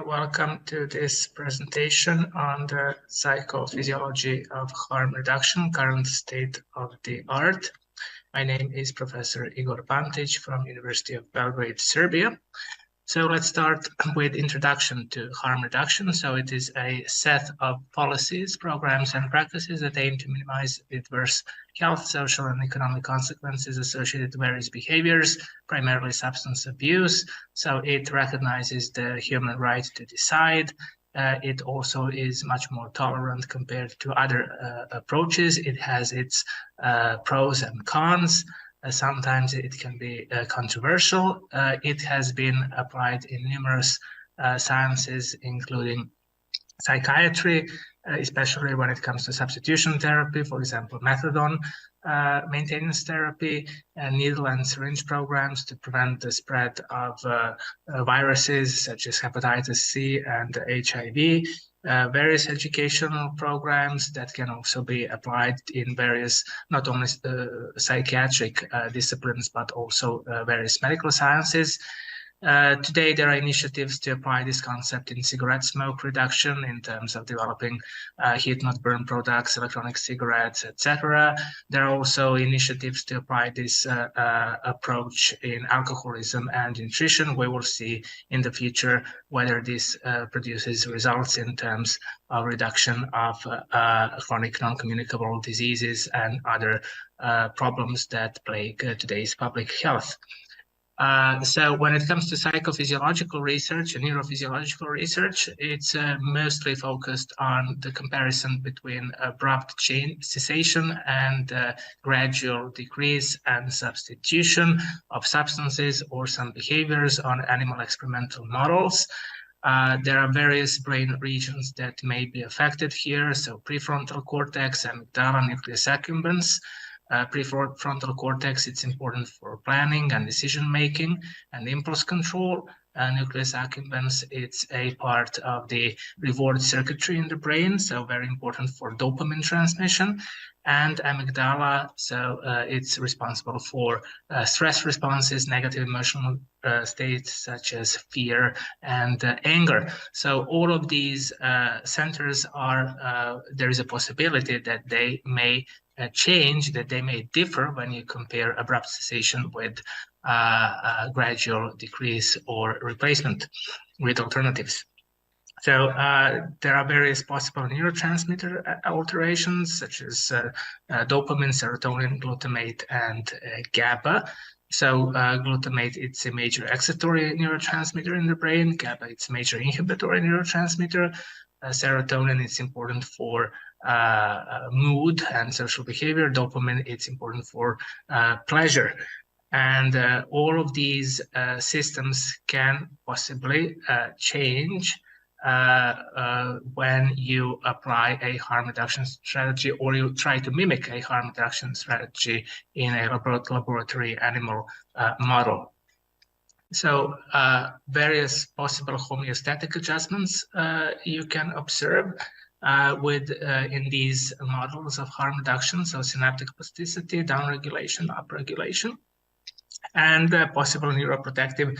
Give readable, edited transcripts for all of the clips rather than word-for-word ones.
Welcome to this presentation on the psychophysiology of harm reduction, current state of the art. My name is Professor Igor Pantić from University of Belgrade, Serbia. So let's start with introduction to harm reduction. So it is a set of policies, programs, and practices that aim to minimize adverse health, social, and economic consequences associated with various behaviors, primarily substance abuse. So it recognizes the human right to decide. It also is much more tolerant compared to other approaches. It has its pros and cons. Sometimes it can be controversial. It has been applied in numerous sciences, including psychiatry, especially when it comes to substitution therapy, for example, methadone maintenance therapy, needle and syringe programs to prevent the spread of viruses such as hepatitis C and HIV. Various educational programs that can also be applied in various, not only psychiatric disciplines, but also various medical sciences. Today, there are initiatives to apply this concept in cigarette smoke reduction in terms of developing heat-not-burn products, electronic cigarettes, etc. There are also initiatives to apply this approach in alcoholism and nutrition. We will see in the future whether this produces results in terms of reduction of chronic non-communicable diseases and other problems that plague today's public health. So when it comes to psychophysiological research and neurophysiological research, it's mostly focused on the comparison between abrupt cessation and gradual decrease and substitution of substances or some behaviors on animal experimental models. There are various brain regions that may be affected here, so prefrontal cortex, amygdala, nucleus accumbens. Prefrontal cortex, it's important for planning and decision-making and impulse control. Nucleus accumbens, it's a part of the reward circuitry in the brain, so very important for dopamine transmission. And amygdala, so it's responsible for stress responses, negative emotional states such as fear and anger. So all of these centers are, there is a possibility that they may change, that they may differ when you compare abrupt cessation with gradual decrease or replacement with alternatives. So there are various possible neurotransmitter alterations such as dopamine, serotonin, glutamate, and GABA. So glutamate, it's a major excitatory neurotransmitter in the brain. GABA, it's a major inhibitory neurotransmitter. Serotonin, it's important for mood and social behavior. Dopamine, it's important for pleasure. And all of these systems can possibly change when you apply a harm reduction strategy or you try to mimic a harm reduction strategy in a laboratory animal model. So various possible homeostatic adjustments you can observe in these models of harm reduction, so synaptic plasticity, downregulation, upregulation, and possible neuroprotective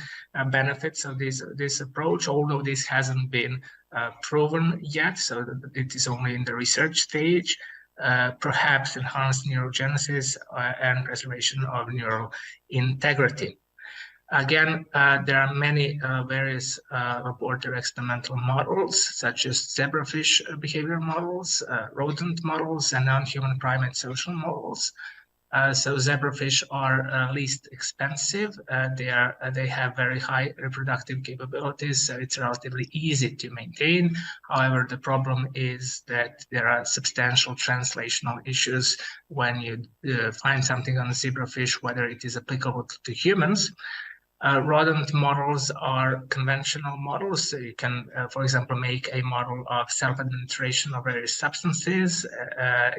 benefits of this approach, although this hasn't been proven yet, so it is only in the research stage. Perhaps enhanced neurogenesis and preservation of neural integrity. Again, there are many various laboratory experimental models, such as zebrafish behavior models, rodent models, and non-human primate social models. So zebrafish are least expensive. They have very high reproductive capabilities, so it's relatively easy to maintain. However, the problem is that there are substantial translational issues when you find something on a zebrafish, whether it is applicable to humans. Rodent models are conventional models. So you can, for example, make a model of self-administration of various substances.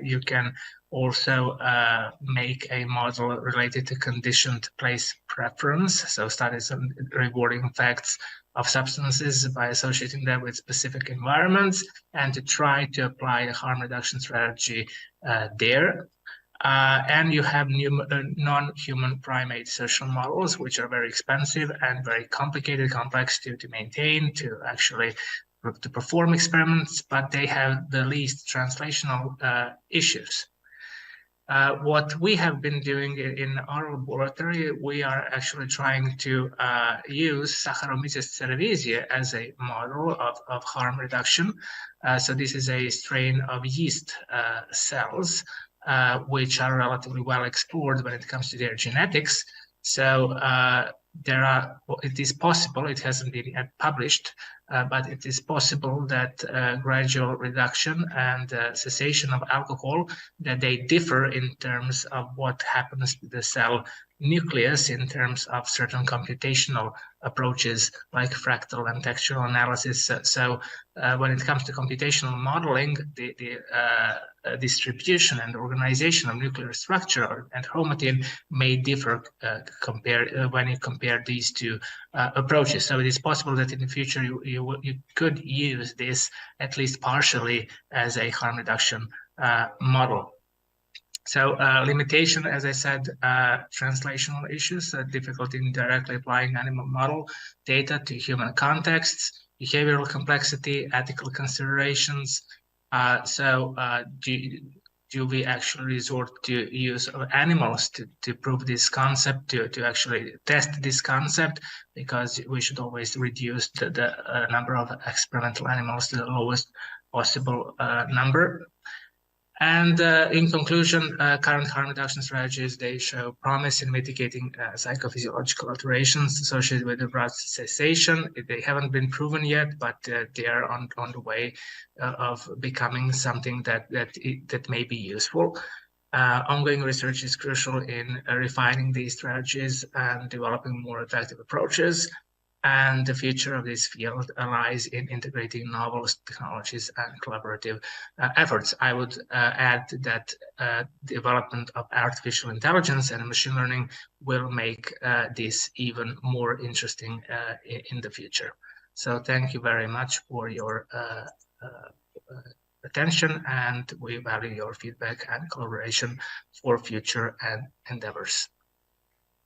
You can also make a model related to conditioned place preference. So studies on rewarding effects of substances by associating them with specific environments and to try to apply a harm reduction strategy there. And you have non-human primate social models, which are very expensive and very complicated, complex to maintain, to actually to perform experiments, but they have the least translational issues. What we have been doing in our laboratory, we are actually trying to use Saccharomyces cerevisiae as a model of harm reduction. So this is a strain of yeast cells, which are relatively well explored when it comes to their genetics. So it is possible, it hasn't been yet published, but it is possible that gradual reduction and cessation of alcohol, that they differ in terms of what happens to the cell nucleus in terms of certain computational approaches like fractal and textural analysis. So when it comes to computational modeling, the distribution and organization of nuclear structure and chromatin may differ when you compare these two approaches. So it is possible that in the future you could use this at least partially as a harm reduction model. So limitation, as I said, translational issues, difficulty in directly applying animal model data to human contexts, behavioral complexity, ethical considerations. Do we actually resort to use of animals to prove this concept, to actually test this concept? Because we should always reduce the number of experimental animals to the lowest possible number. And in conclusion, current harm reduction strategies, they show promise in mitigating psychophysiological alterations associated with the broad cessation. They haven't been proven yet, but they are on the way of becoming something that may be useful. Ongoing research is crucial in refining these strategies and developing more effective approaches. And the future of this field lies in integrating novel technologies and collaborative efforts. I would add that development of artificial intelligence and machine learning will make this even more interesting in the future. So thank you very much for your attention, and we value your feedback and collaboration for future endeavors.